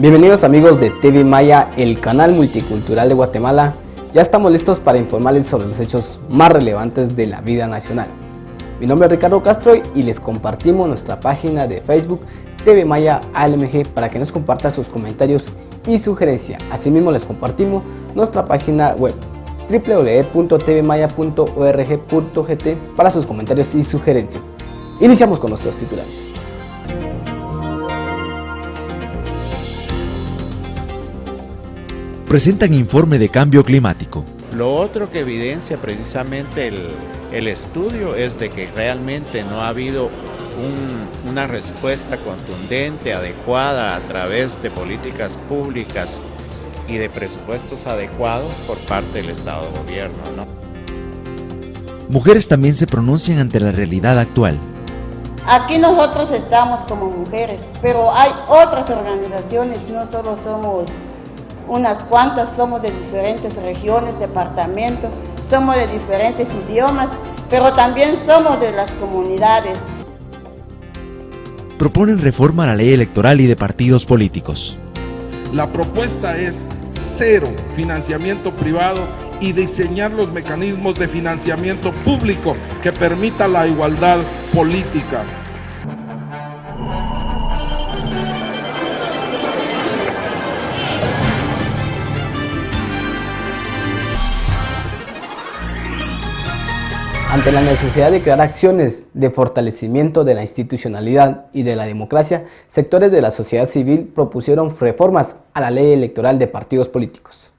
Bienvenidos amigos de TV Maya, el canal multicultural de Guatemala. Ya estamos listos para informarles sobre los hechos más relevantes de la vida nacional. Mi nombre es Ricardo Castro y les compartimos nuestra página de Facebook TV Maya ALMG para que nos compartan sus comentarios y sugerencias. Asimismo les compartimos nuestra página web www.tvmaya.org.gt para sus comentarios y sugerencias. Iniciamos con nuestros titulares. Presentan informe de cambio climático. Lo otro que evidencia precisamente el estudio es de que realmente no ha habido una respuesta contundente, adecuada a través de políticas públicas y de presupuestos adecuados por parte del Estado de Gobierno, ¿no? Mujeres también se pronuncian ante la realidad actual. Aquí nosotros estamos como mujeres, pero hay otras organizaciones, no solo somos unas cuantas, somos de diferentes regiones, departamentos, somos de diferentes idiomas, pero también somos de las comunidades. Proponen reforma a la ley electoral y de partidos políticos. La propuesta es cero financiamiento privado y diseñar los mecanismos de financiamiento público que permita la igualdad política. Ante la necesidad de crear acciones de fortalecimiento de la institucionalidad y de la democracia, sectores de la sociedad civil propusieron reformas a la ley electoral de partidos políticos.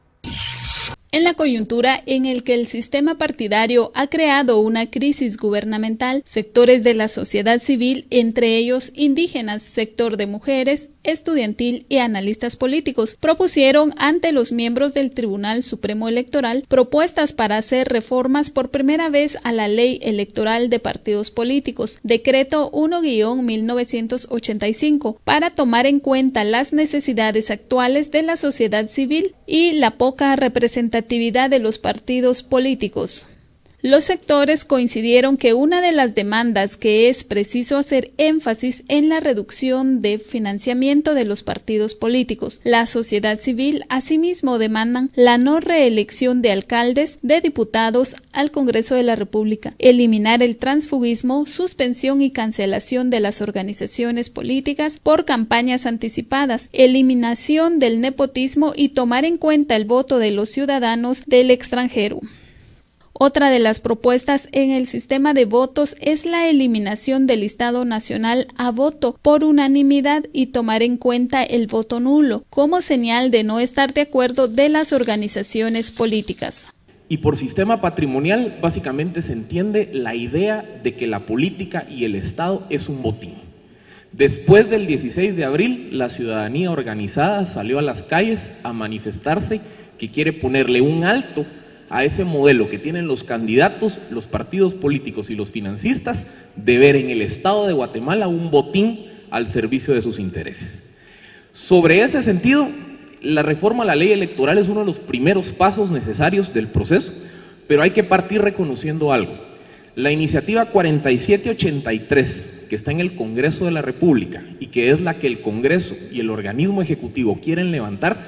En la coyuntura en el que el sistema partidario ha creado una crisis gubernamental, sectores de la sociedad civil, entre ellos indígenas, sector de mujeres, estudiantil y analistas políticos, propusieron ante los miembros del Tribunal Supremo Electoral propuestas para hacer reformas por primera vez a la Ley Electoral de Partidos Políticos, Decreto 1-1985, para tomar en cuenta las necesidades actuales de la sociedad civil y la poca representatividad de los partidos políticos. Los sectores coincidieron que una de las demandas que es preciso hacer énfasis en la reducción de financiamiento de los partidos políticos. La sociedad civil asimismo demandan la no reelección de alcaldes, de diputados al Congreso de la República, eliminar el transfugismo, suspensión y cancelación de las organizaciones políticas por campañas anticipadas, eliminación del nepotismo y tomar en cuenta el voto de los ciudadanos del extranjero. Otra de las propuestas en el sistema de votos es la eliminación del listado nacional a voto por unanimidad y tomar en cuenta el voto nulo como señal de no estar de acuerdo de las organizaciones políticas. Y por sistema patrimonial básicamente se entiende la idea de que la política y el Estado es un botín. Después del 16 de abril, la ciudadanía organizada salió a las calles a manifestarse que quiere ponerle un alto a ese modelo que tienen los candidatos, los partidos políticos y los financistas de ver en el Estado de Guatemala un botín al servicio de sus intereses. Sobre ese sentido, la reforma a la ley electoral es uno de los primeros pasos necesarios del proceso, pero hay que partir reconociendo algo. La iniciativa 4783, que está en el Congreso de la República y que es la que el Congreso y el organismo ejecutivo quieren levantar,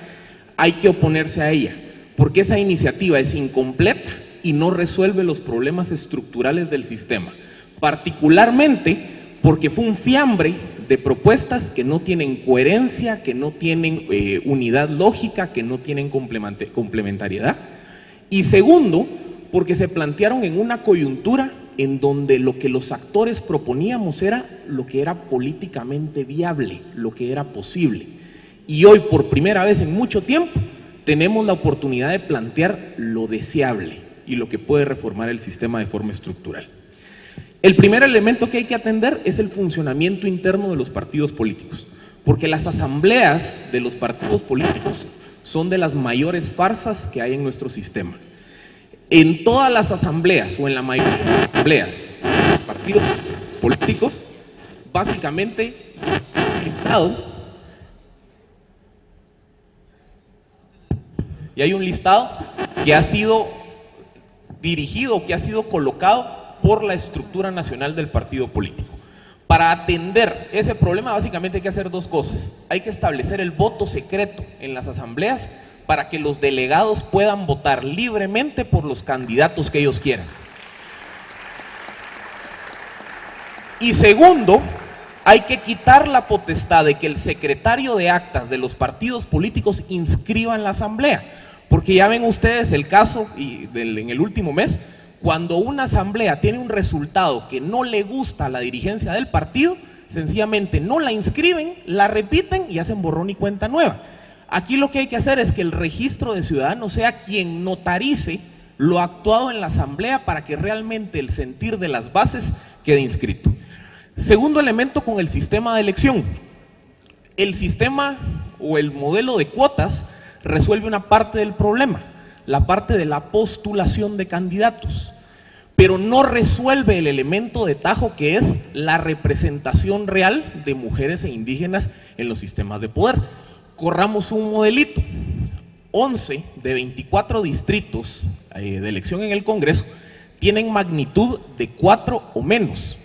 hay que oponerse a ella, porque esa iniciativa es incompleta y no resuelve los problemas estructurales del sistema, particularmente porque fue un fiambre de propuestas que no tienen coherencia, que no tienen unidad lógica, que no tienen complementariedad, y segundo, porque se plantearon en una coyuntura en donde lo que los actores proponíamos era lo que era políticamente viable, lo que era posible, y hoy por primera vez en mucho tiempo tenemos la oportunidad de plantear lo deseable y lo que puede reformar el sistema de forma estructural. El primer elemento que hay que atender es el funcionamiento interno de los partidos políticos, porque las asambleas de los partidos políticos son de las mayores farsas que hay en nuestro sistema. En todas las asambleas, o en la mayoría de las asambleas de los partidos políticos, básicamente el listado. Y hay un listado que ha sido dirigido, que ha sido colocado por la estructura nacional del partido político. Para atender ese problema básicamente hay que hacer dos cosas. Hay que establecer el voto secreto en las asambleas para que los delegados puedan votar libremente por los candidatos que ellos quieran. Y segundo, hay que quitar la potestad de que el secretario de actas de los partidos políticos inscriba en la asamblea, porque ya ven ustedes el caso en el último mes, cuando una asamblea tiene un resultado que no le gusta a la dirigencia del partido, sencillamente no la inscriben, la repiten y hacen borrón y cuenta nueva. Aquí lo que hay que hacer es que el registro de ciudadanos sea quien notarice lo actuado en la asamblea para que realmente el sentir de las bases quede inscrito. Segundo elemento con el sistema de elección. El sistema o el modelo de cuotas resuelve una parte del problema, la parte de la postulación de candidatos, pero no resuelve el elemento de tajo que es la representación real de mujeres e indígenas en los sistemas de poder. Corramos un modelito. 11 de 24 distritos de elección en el Congreso tienen magnitud de 4 o menos.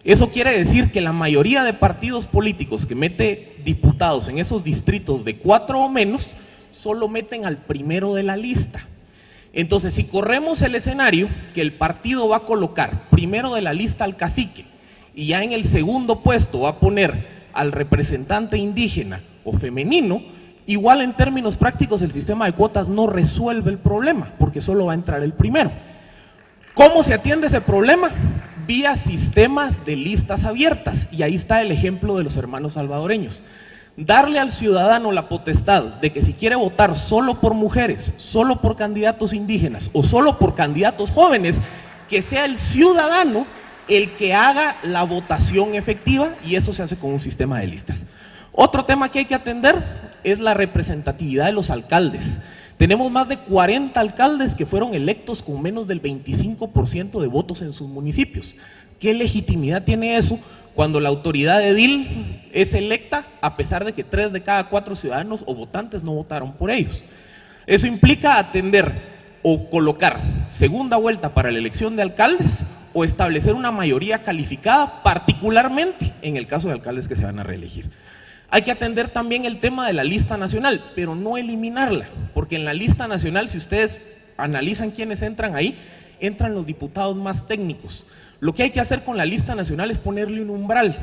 Eso quiere decir que la mayoría de partidos políticos que mete diputados en esos distritos de 4 o menos, solo meten al primero de la lista. Entonces, si corremos el escenario que el partido va a colocar primero de la lista al cacique y ya en el segundo puesto va a poner al representante indígena o femenino, igual en términos prácticos el sistema de cuotas no resuelve el problema, porque solo va a entrar el primero. ¿Cómo se atiende ese problema? Vía sistemas de listas abiertas, y ahí está el ejemplo de los hermanos salvadoreños. Darle al ciudadano la potestad de que si quiere votar solo por mujeres, solo por candidatos indígenas o solo por candidatos jóvenes, que sea el ciudadano el que haga la votación efectiva, y eso se hace con un sistema de listas. Otro tema que hay que atender es la representatividad de los alcaldes. Tenemos más de 40 alcaldes que fueron electos con menos del 25% de votos en sus municipios. ¿Qué legitimidad tiene eso cuando la autoridad edil es electa a pesar de que 3 de cada 4 ciudadanos o votantes no votaron por ellos? Eso implica atender o colocar segunda vuelta para la elección de alcaldes o establecer una mayoría calificada, particularmente en el caso de alcaldes que se van a reelegir. Hay que atender también el tema de la lista nacional, pero no eliminarla, porque en la lista nacional, si ustedes analizan quiénes entran ahí, entran los diputados más técnicos. Lo que hay que hacer con la lista nacional es ponerle un umbral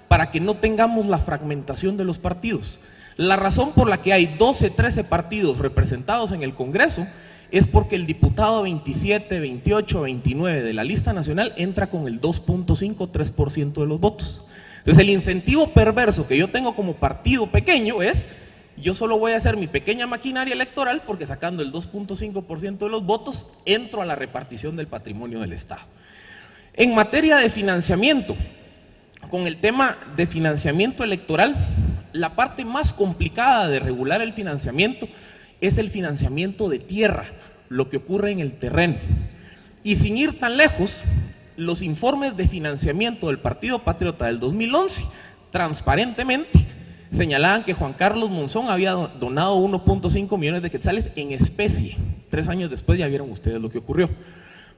para que no tengamos la fragmentación de los partidos. La razón por la que hay 12, 13 partidos representados en el Congreso es porque el diputado 27, 28, 29 de la lista nacional entra con el 2.5, 3% de los votos. Entonces el incentivo perverso que yo tengo como partido pequeño es, yo solo voy a hacer mi pequeña maquinaria electoral porque sacando el 2.5% de los votos, entro a la repartición del patrimonio del Estado. En materia de financiamiento, con el tema de financiamiento electoral, la parte más complicada de regular el financiamiento es el financiamiento de tierra, lo que ocurre en el terreno. Y sin ir tan lejos, los informes de financiamiento del Partido Patriota del 2011, transparentemente, señalaban que Juan Carlos Monzón había donado 1.5 millones de quetzales en especie. 3 años después ya vieron ustedes lo que ocurrió.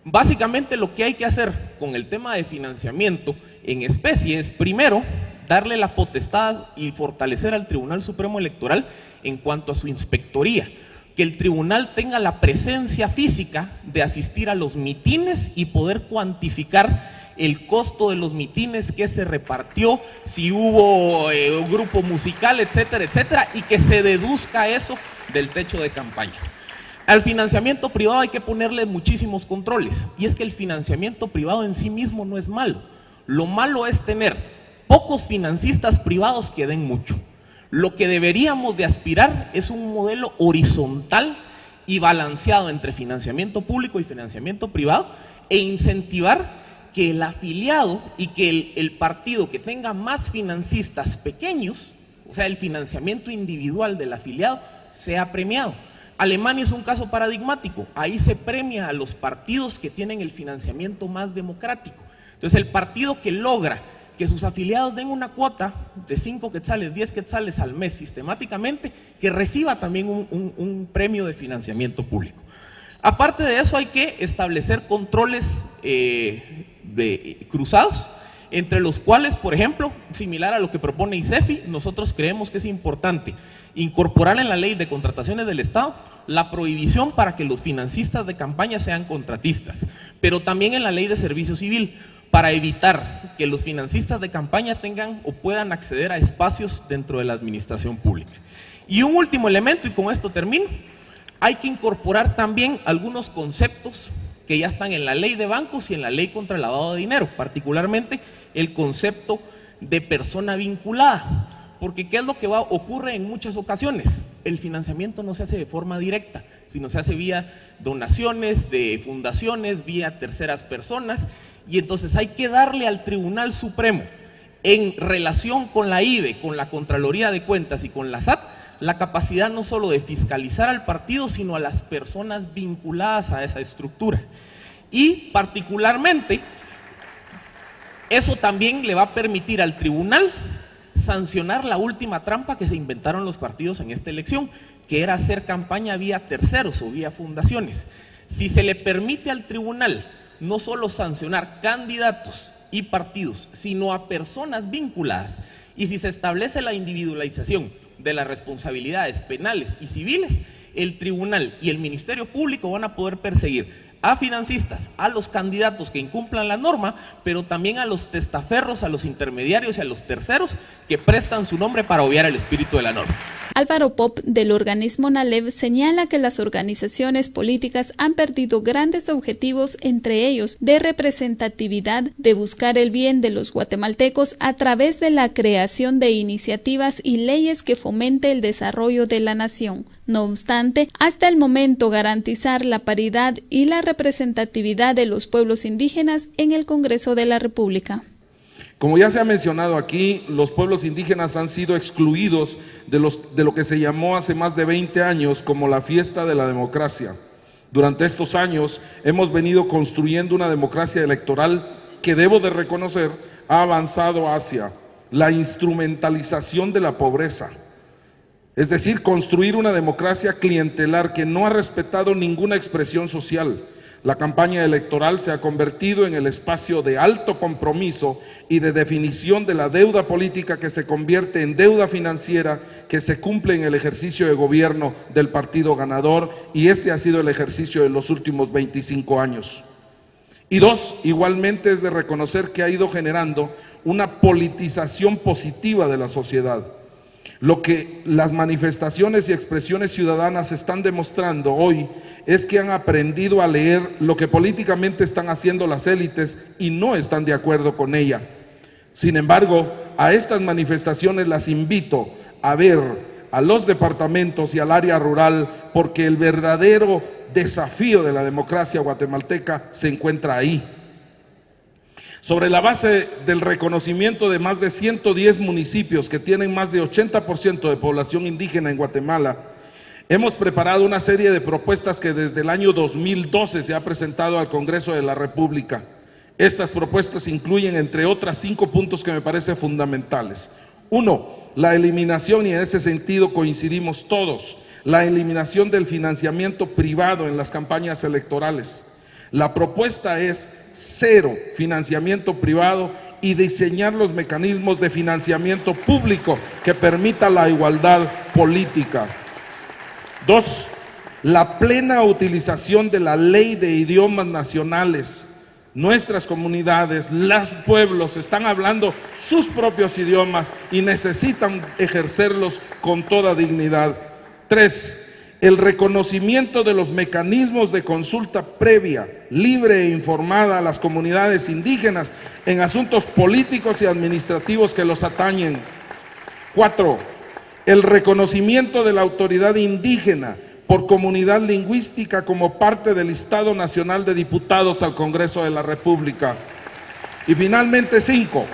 Básicamente lo que hay que hacer con el tema de financiamiento en especie es, primero, darle la potestad y fortalecer al Tribunal Supremo Electoral en cuanto a su inspectoría, que el tribunal tenga la presencia física de asistir a los mitines y poder cuantificar el costo de los mitines, qué se repartió, si hubo un grupo musical, etcétera, etcétera, y que se deduzca eso del techo de campaña. Al financiamiento privado hay que ponerle muchísimos controles, y es que el financiamiento privado en sí mismo no es malo. Lo malo es tener pocos financistas privados que den mucho. Lo que deberíamos de aspirar es un modelo horizontal y balanceado entre financiamiento público y financiamiento privado, e incentivar que el afiliado y que el partido que tenga más financistas pequeños, o sea, el financiamiento individual del afiliado, sea premiado. Alemania es un caso paradigmático, ahí se premia a los partidos que tienen el financiamiento más democrático. Entonces el partido que logra que sus afiliados den una cuota de 5 quetzales, 10 quetzales al mes sistemáticamente, que reciba también un premio de financiamiento público. Aparte de eso hay que establecer controles cruzados entre los cuales, por ejemplo, similar a lo que propone ICEFI, nosotros creemos que es importante incorporar en la ley de contrataciones del Estado la prohibición para que los financistas de campaña sean contratistas, pero también en la ley de servicio civil, para evitar que los financistas de campaña tengan o puedan acceder a espacios dentro de la administración pública. Y un último elemento, y con esto termino, hay que incorporar también algunos conceptos que ya están en la ley de bancos y en la ley contra el lavado de dinero, particularmente el concepto de persona vinculada. Porque ¿qué es lo que ocurre en muchas ocasiones? El financiamiento no se hace de forma directa, sino se hace vía donaciones de fundaciones, vía terceras personas, y entonces hay que darle al Tribunal Supremo, en relación con la IBE, con la Contraloría de Cuentas y con la SAT, la capacidad no solo de fiscalizar al partido, sino a las personas vinculadas a esa estructura. Y particularmente, eso también le va a permitir al tribunal sancionar la última trampa que se inventaron los partidos en esta elección, que era hacer campaña vía terceros o vía fundaciones. Si se le permite al tribunal no solo sancionar candidatos y partidos, sino a personas vinculadas, y si se establece la individualización de las responsabilidades penales y civiles, el tribunal y el Ministerio Público van a poder perseguir a financistas, a los candidatos que incumplan la norma, pero también a los testaferros, a los intermediarios y a los terceros que prestan su nombre para obviar el espíritu de la norma. Álvaro Pop, del organismo NALEV, señala que las organizaciones políticas han perdido grandes objetivos, entre ellos de representatividad, de buscar el bien de los guatemaltecos a través de la creación de iniciativas y leyes que fomente el desarrollo de la nación. No obstante, hasta el momento garantizar la paridad y la representatividad de los pueblos indígenas en el Congreso de la República. Como ya se ha mencionado aquí, los pueblos indígenas han sido excluidos de lo que se llamó hace más de 20 años como la fiesta de la democracia. Durante estos años hemos venido construyendo una democracia electoral que, debo de reconocer, ha avanzado hacia la instrumentalización de la pobreza. Es decir, construir una democracia clientelar que no ha respetado ninguna expresión social. La campaña electoral se ha convertido en el espacio de alto compromiso y de definición de la deuda política, que se convierte en deuda financiera que se cumple en el ejercicio de gobierno del partido ganador, y este ha sido el ejercicio de los últimos 25 años. Y dos, igualmente es de reconocer que ha ido generando una politización positiva de la sociedad. Lo que las manifestaciones y expresiones ciudadanas están demostrando hoy es que han aprendido a leer lo que políticamente están haciendo las élites y no están de acuerdo con ella. Sin embargo, a estas manifestaciones las invito a ver a los departamentos y al área rural, porque el verdadero desafío de la democracia guatemalteca se encuentra ahí. Sobre la base del reconocimiento de más de 110 municipios que tienen más de 80% de población indígena en Guatemala, hemos preparado una serie de propuestas que desde el año 2012 se ha presentado al Congreso de la República. Estas propuestas incluyen, entre otras, 5 puntos que me parecen fundamentales. 1, la eliminación, y en ese sentido coincidimos todos, la eliminación del financiamiento privado en las campañas electorales. La propuesta es 0 financiamiento privado y diseñar los mecanismos de financiamiento público que permita la igualdad política. 2, la plena utilización de la ley de idiomas nacionales. Nuestras comunidades, los pueblos están hablando sus propios idiomas y necesitan ejercerlos con toda dignidad. 3, el reconocimiento de los mecanismos de consulta previa, libre e informada a las comunidades indígenas en asuntos políticos y administrativos que los atañen. 4, el reconocimiento de la autoridad indígena por comunidad lingüística como parte del Listado Nacional de Diputados al Congreso de la República. Y finalmente 5,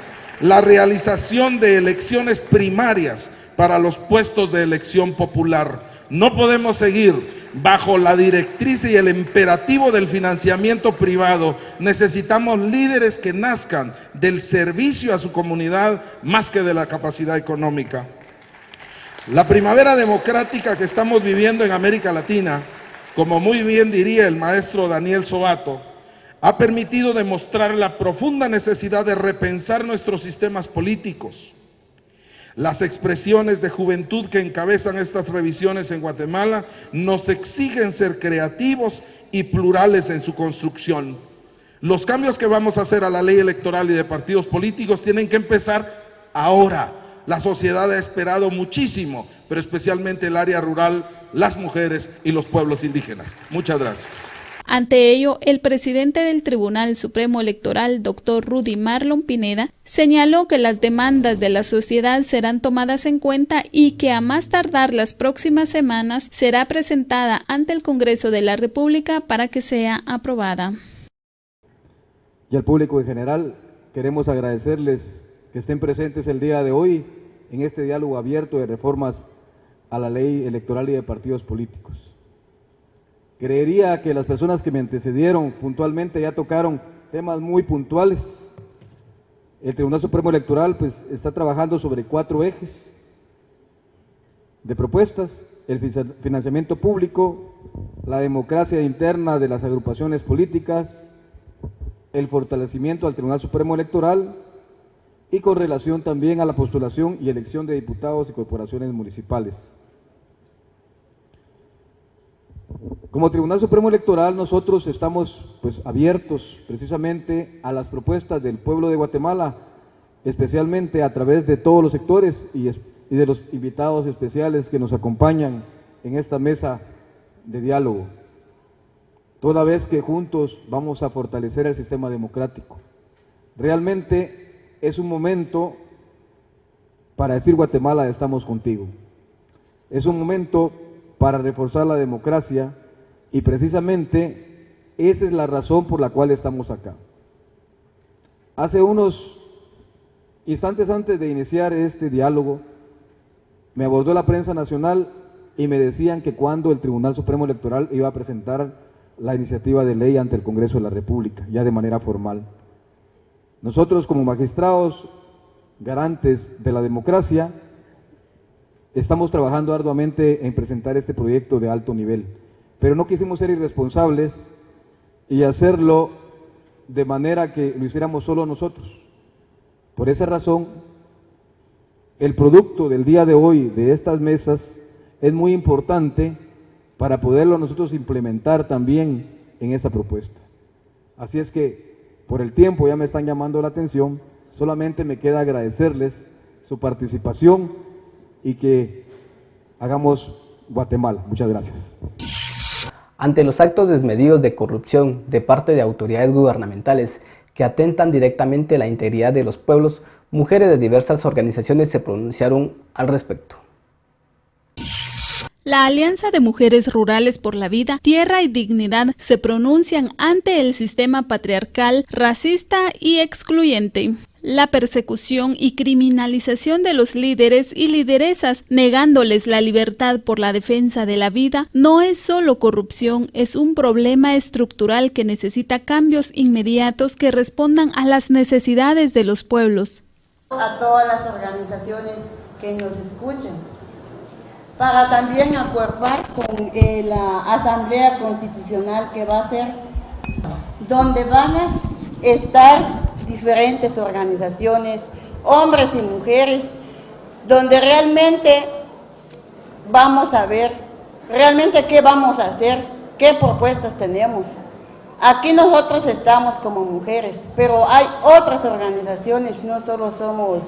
la realización de elecciones primarias para los puestos de elección popular. No podemos seguir bajo la directriz y el imperativo del financiamiento privado. Necesitamos líderes que nazcan del servicio a su comunidad más que de la capacidad económica. La primavera democrática que estamos viviendo en América Latina, como muy bien diría el maestro Daniel Sobato, ha permitido demostrar la profunda necesidad de repensar nuestros sistemas políticos. Las expresiones de juventud que encabezan estas revisiones en Guatemala nos exigen ser creativos y plurales en su construcción. Los cambios que vamos a hacer a la ley electoral y de partidos políticos tienen que empezar ahora. La sociedad ha esperado muchísimo, pero especialmente el área rural, las mujeres y los pueblos indígenas. Muchas gracias. Ante ello, el presidente del Tribunal Supremo Electoral, Dr. Rudy Marlon Pineda, señaló que las demandas de la sociedad serán tomadas en cuenta y que a más tardar las próximas semanas será presentada ante el Congreso de la República para que sea aprobada. Y al público en general, queremos agradecerles que estén presentes el día de hoy en este diálogo abierto de reformas a la ley electoral y de partidos políticos. Creería que las personas que me antecedieron puntualmente ya tocaron temas muy puntuales. El Tribunal Supremo Electoral pues está trabajando sobre 4 ejes de propuestas: el financiamiento público, la democracia interna de las agrupaciones políticas, el fortalecimiento al Tribunal Supremo Electoral y con relación también a la postulación y elección de diputados y corporaciones municipales. Como Tribunal Supremo Electoral nosotros estamos pues abiertos precisamente a las propuestas del pueblo de Guatemala, especialmente a través de todos los sectores y de los invitados especiales que nos acompañan en esta mesa de diálogo, toda vez que juntos vamos a fortalecer el sistema democrático. Realmente es un momento para decir: Guatemala, estamos contigo. Es un momento para reforzar la democracia y precisamente esa es la razón por la cual estamos acá. Hace unos instantes antes de iniciar este diálogo, me abordó la prensa nacional y me decían que cuando el Tribunal Supremo Electoral iba a presentar la iniciativa de ley ante el Congreso de la República, ya de manera formal. Nosotros como magistrados, garantes de la democracia, estamos trabajando arduamente en presentar este proyecto de alto nivel, pero no quisimos ser irresponsables y hacerlo de manera que lo hiciéramos solo nosotros. Por esa razón, el producto del día de hoy de estas mesas es muy importante para poderlo nosotros implementar también en esta propuesta. Así es que, por el tiempo ya me están llamando la atención, solamente me queda agradecerles su participación y que hagamos Guatemala. Muchas gracias. Ante los actos desmedidos de corrupción de parte de autoridades gubernamentales que atentan directamente a la integridad de los pueblos, mujeres de diversas organizaciones se pronunciaron al respecto. La Alianza de Mujeres Rurales por la Vida, Tierra y Dignidad se pronuncian ante el sistema patriarcal, racista y excluyente. La persecución y criminalización de los líderes y lideresas, negándoles la libertad por la defensa de la vida, no es solo corrupción, es un problema estructural que necesita cambios inmediatos que respondan a las necesidades de los pueblos. A todas las organizaciones que nos escuchen, para también acuerpar con la Asamblea Constitucional que va a ser, donde van a estar diferentes organizaciones, hombres y mujeres, donde realmente vamos a ver, realmente qué vamos a hacer, qué propuestas tenemos. Aquí nosotros estamos como mujeres, pero hay otras organizaciones, no solo somos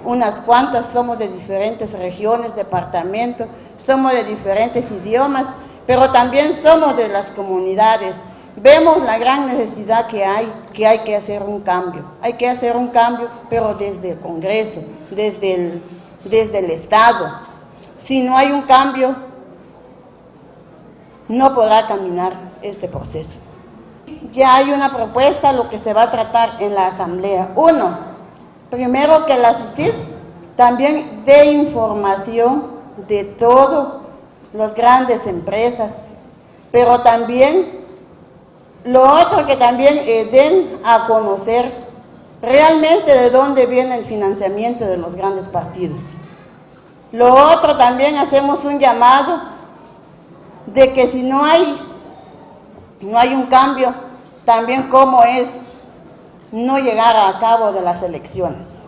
unas cuantas, somos de diferentes regiones, departamentos, somos de diferentes idiomas, pero también somos de las comunidades. Vemos la gran necesidad que hay que hacer un cambio. Hay que hacer un cambio, pero desde el Congreso, desde el Estado. Si no hay un cambio, no podrá caminar este proceso. Ya hay una propuesta, lo que se va a tratar en la Asamblea. Uno, primero que la CICID también dé información de todas las grandes empresas, pero también lo otro que también den a conocer realmente de dónde viene el financiamiento de los grandes partidos. Lo otro también hacemos un llamado de que si no hay un cambio, también cómo es no llegar a cabo de las elecciones.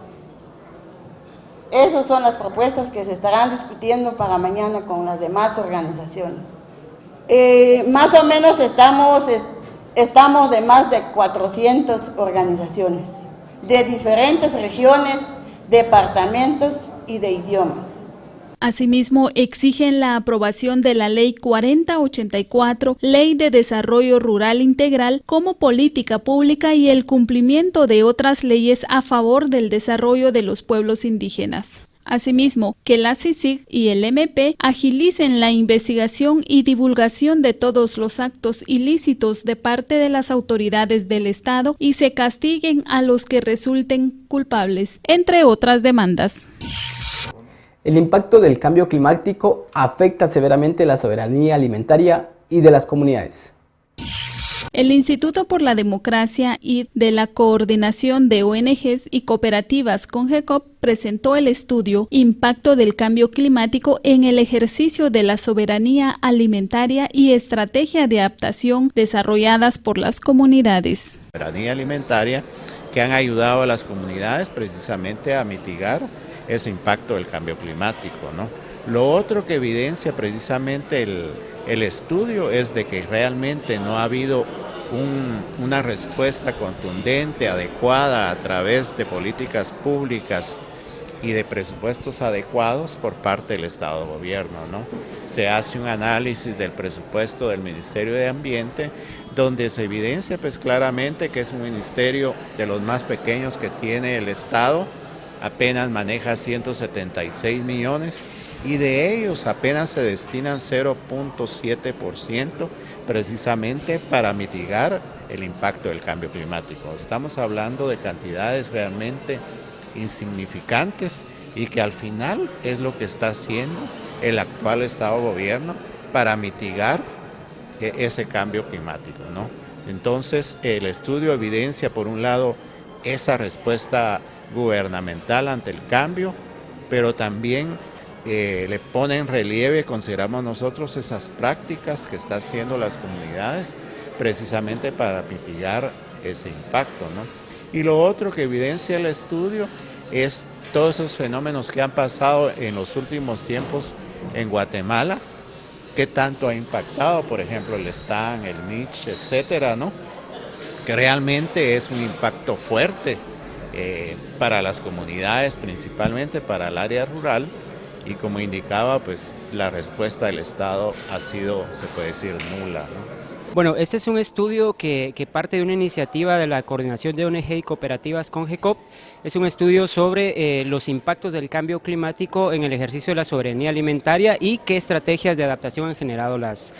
Esas son las propuestas que se estarán discutiendo para mañana con las demás organizaciones. Más o menos estamos de más de 400 organizaciones, de diferentes regiones, departamentos y de idiomas. Asimismo, exigen la aprobación de la Ley 4084, Ley de Desarrollo Rural Integral, como política pública y el cumplimiento de otras leyes a favor del desarrollo de los pueblos indígenas. Asimismo, que la CICIG y el MP agilicen la investigación y divulgación de todos los actos ilícitos de parte de las autoridades del Estado y se castiguen a los que resulten culpables, entre otras demandas. El impacto del cambio climático afecta severamente la soberanía alimentaria y de las comunidades. El Instituto por la Democracia y de la Coordinación de ONGs y Cooperativas CONGECOP presentó el estudio Impacto del Cambio Climático en el ejercicio de la soberanía alimentaria y estrategia de adaptación desarrolladas por las comunidades. Soberanía alimentaria que han ayudado a las comunidades precisamente a mitigar ese impacto del cambio climático, ¿no? Lo otro que evidencia precisamente el estudio es de que realmente no ha habido una respuesta contundente, adecuada a través de políticas públicas y de presupuestos adecuados por parte del Estado de Gobierno, ¿no? Se hace un análisis del presupuesto del Ministerio de Ambiente donde se evidencia pues claramente que es un ministerio de los más pequeños que tiene el Estado, apenas maneja 176 millones y de ellos apenas se destinan 0.7% precisamente para mitigar el impacto del cambio climático. Estamos hablando de cantidades realmente insignificantes y que al final es lo que está haciendo el actual Estado de Gobierno para mitigar ese cambio climático, ¿no? Entonces el estudio evidencia por un lado esa respuesta gubernamental ante el cambio, pero también le pone en relieve, consideramos nosotros, esas prácticas que están haciendo las comunidades precisamente para mitigar ese impacto, ¿no? Y lo otro que evidencia el estudio es todos esos fenómenos que han pasado en los últimos tiempos en Guatemala, que tanto ha impactado, por ejemplo, el Stan, el Mitch, etcétera, ¿no? Que realmente es un impacto fuerte para las comunidades, principalmente para el área rural, y como indicaba, pues la respuesta del Estado ha sido, se puede decir, nula, ¿no? Bueno, este es un estudio que parte de una iniciativa de la Coordinación de ONG y Cooperativas CONGECOP. Es un estudio sobre los impactos del cambio climático en el ejercicio de la soberanía alimentaria y qué estrategias de adaptación han generado las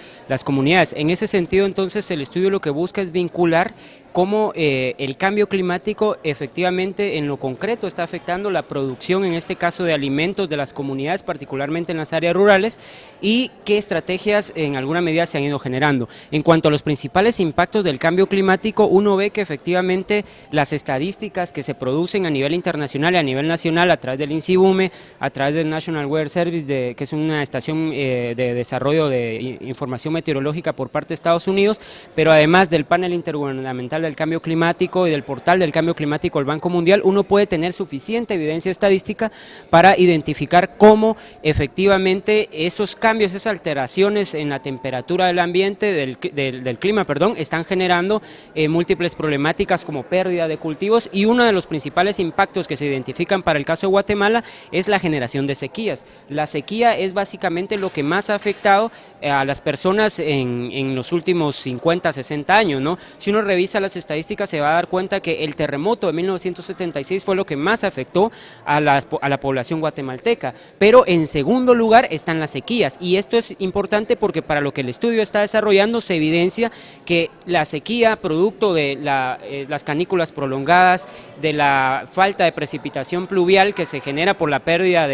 comunidades. En ese sentido, entonces, el estudio lo que busca es vincular cómo el cambio climático efectivamente en lo concreto está afectando la producción, en este caso de alimentos de las comunidades, particularmente en las áreas rurales, y qué estrategias en alguna medida se han ido generando. En cuanto a los principales impactos del cambio climático, uno ve que efectivamente las estadísticas que se producen a nivel internacional y a nivel nacional a través del INSIBUME, a través del National Weather Service, que es una estación de desarrollo de información meteorológica por parte de Estados Unidos, pero además del panel intergubernamental del cambio climático y del portal del cambio climático del Banco Mundial, uno puede tener suficiente evidencia estadística para identificar cómo efectivamente esos cambios, esas alteraciones en la temperatura del ambiente, del clima, están generando múltiples problemáticas como pérdida de cultivos, y uno de los principales impactos que se identifican para el caso de Guatemala es la generación de sequías. La sequía es básicamente lo que más ha afectado a las personas en los últimos 50, 60 años, ¿no? Si uno revisa las estadísticas se va a dar cuenta que el terremoto de 1976 fue lo que más afectó a la población guatemalteca, pero en segundo lugar están las sequías, y esto es importante porque para lo que el estudio está desarrollando se evidencia que la sequía, producto de las canículas prolongadas, de la falta de precipitación pluvial que se genera por la pérdida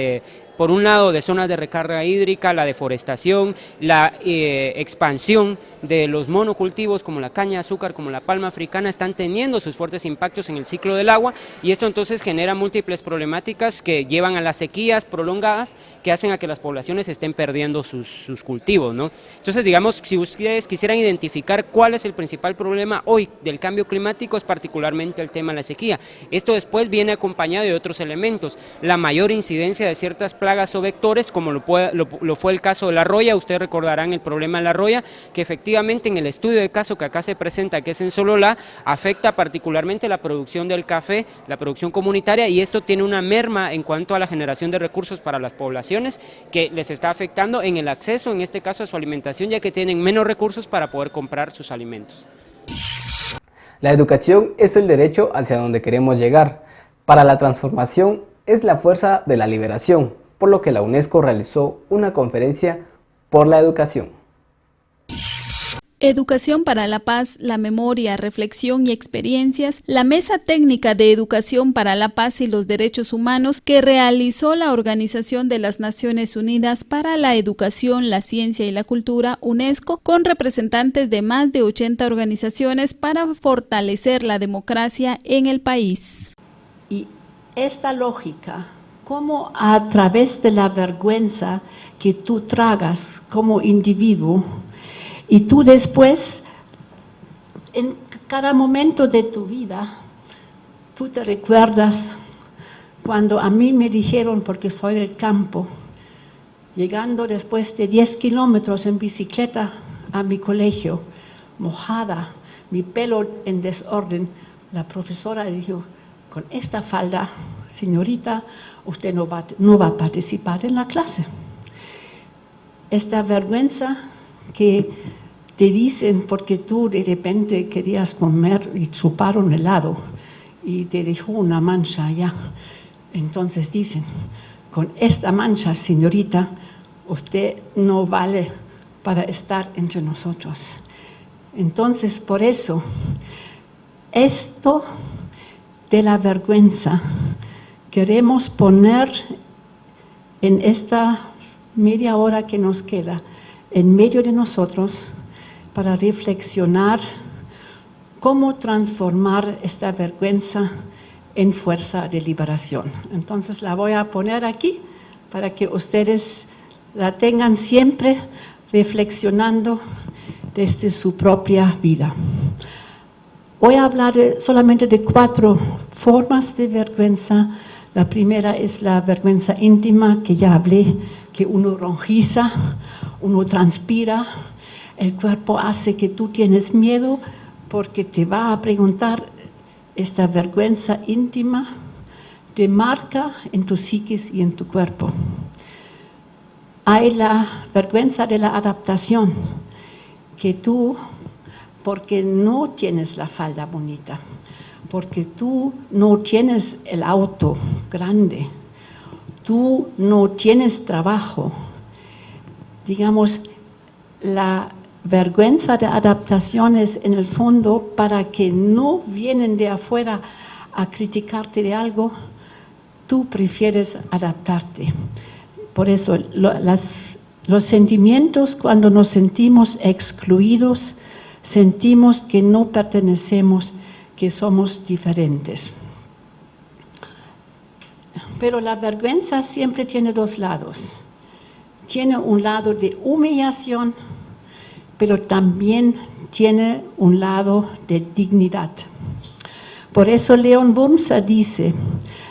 por un lado de zonas de recarga hídrica, la deforestación, la expansión de los monocultivos como la caña de azúcar, como la palma africana, están teniendo sus fuertes impactos en el ciclo del agua, y esto entonces genera múltiples problemáticas que llevan a las sequías prolongadas que hacen a que las poblaciones estén perdiendo sus cultivos, ¿no? Entonces, digamos, si ustedes quisieran identificar cuál es el principal problema hoy del cambio climático, es particularmente el tema de la sequía. Esto después viene acompañado de otros elementos, la mayor incidencia de ciertas plagas o vectores, como lo fue el caso de la roya. Ustedes recordarán el problema de la roya, que efectivamente en el estudio de caso que acá se presenta, que es en Sololá, afecta particularmente la producción del café, la producción comunitaria, y esto tiene una merma en cuanto a la generación de recursos para las poblaciones, que les está afectando en el acceso, en este caso a su alimentación, ya que tienen menos recursos para poder comprar sus alimentos. La educación es el derecho hacia donde queremos llegar. Para la transformación es la fuerza de la liberación, por lo que la UNESCO realizó una conferencia por la educación. Educación para la paz, la memoria, reflexión y experiencias, la Mesa Técnica de Educación para la Paz y los Derechos Humanos que realizó la Organización de las Naciones Unidas para la Educación, la Ciencia y la Cultura, UNESCO, con representantes de más de 80 organizaciones para fortalecer la democracia en el país. Y esta lógica, cómo a través de la vergüenza que tú tragas como individuo, y tú después, en cada momento de tu vida, tú te recuerdas cuando a mí me dijeron, porque soy del campo, llegando después de 10 kilómetros en bicicleta a mi colegio, mojada, mi pelo en desorden, la profesora dijo, con esta falda, señorita, usted no va a participar en la clase. Esta vergüenza que te dicen porque tú de repente querías comer y chupar un helado y te dejó una mancha allá. Entonces dicen, con esta mancha, señorita, usted no vale para estar entre nosotros. Entonces, por eso, esto de la vergüenza queremos poner en esta media hora que nos queda en medio de nosotros para reflexionar cómo transformar esta vergüenza en fuerza de liberación. Entonces la voy a poner aquí para que ustedes la tengan siempre reflexionando desde su propia vida. Voy a hablar solamente de 4 formas de vergüenza. La primera es la vergüenza íntima, que ya hablé, que uno rojiza, uno transpira, el cuerpo hace que tú tienes miedo porque te va a preguntar. Esta vergüenza íntima te marca en tu psiquis y en tu cuerpo. Hay la vergüenza de la adaptación, que tú, porque no tienes la falda bonita, porque tú no tienes el auto grande, tú no tienes trabajo, digamos, la vergüenza de adaptación es en el fondo para que no vienen de afuera a criticarte de algo, tú prefieres adaptarte. Por eso los sentimientos, cuando nos sentimos excluidos, sentimos que no pertenecemos, que somos diferentes. Pero la vergüenza siempre tiene 2 lados. Tiene un lado de humillación, pero también tiene un lado de dignidad. Por eso Leon Wurmser dice,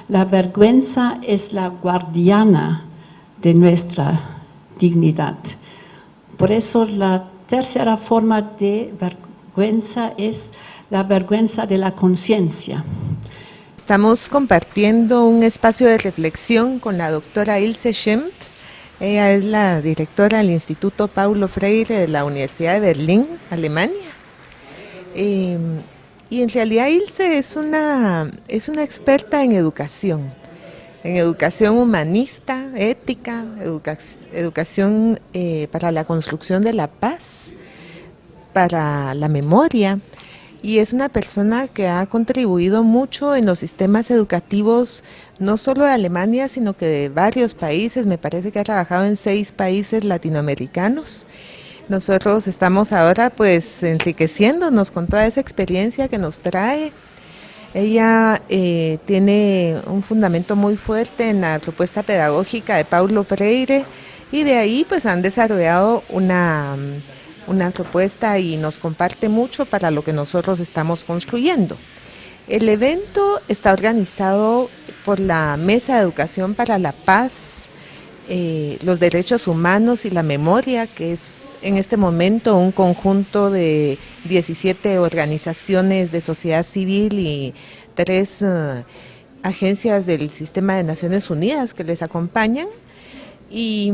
la vergüenza es la guardiana de nuestra dignidad. Por eso la tercera forma de vergüenza es la vergüenza de la conciencia. Estamos compartiendo un espacio de reflexión con la doctora Ilse Schempp. Ella es la directora del Instituto Paulo Freire de la Universidad de Berlín, Alemania. Y en realidad Ilse es una experta en educación humanista, ética, educación para la construcción de la paz, para la memoria. Y es una persona que ha contribuido mucho en los sistemas educativos, no solo de Alemania, sino que de varios países. Me parece que ha trabajado en 6 países latinoamericanos, Nosotros estamos ahora pues enriqueciéndonos con toda esa experiencia que nos trae. Ella tiene un fundamento muy fuerte en la propuesta pedagógica de Paulo Freire y de ahí pues han desarrollado una propuesta y nos comparte mucho para lo que nosotros estamos construyendo. El evento está organizado por la Mesa de Educación para la Paz, los Derechos Humanos y la Memoria, que es en este momento un conjunto de 17 organizaciones de sociedad civil y 3 agencias del Sistema de Naciones Unidas que les acompañan. Y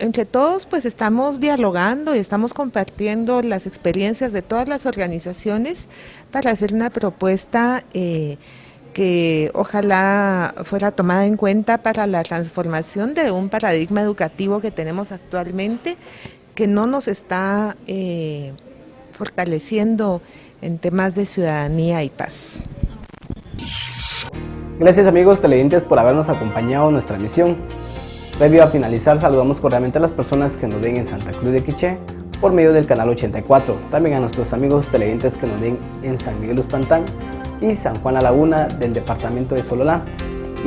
entre todos pues estamos dialogando y estamos compartiendo las experiencias de todas las organizaciones para hacer una propuesta que ojalá fuera tomada en cuenta para la transformación de un paradigma educativo que tenemos actualmente, que no nos está fortaleciendo en temas de ciudadanía y paz. Gracias amigos televidentes por habernos acompañado en nuestra emisión. Previo a finalizar, saludamos cordialmente a las personas que nos ven en Santa Cruz de Quiché por medio del canal 84, también a nuestros amigos televidentes que nos ven en San Miguel Uspantán y San Juan La Laguna del departamento de Sololá,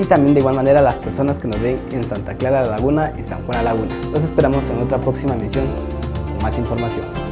y también de igual manera a las personas que nos ven en Santa Clara La Laguna y San Juan La Laguna. Los esperamos en otra próxima emisión con más información.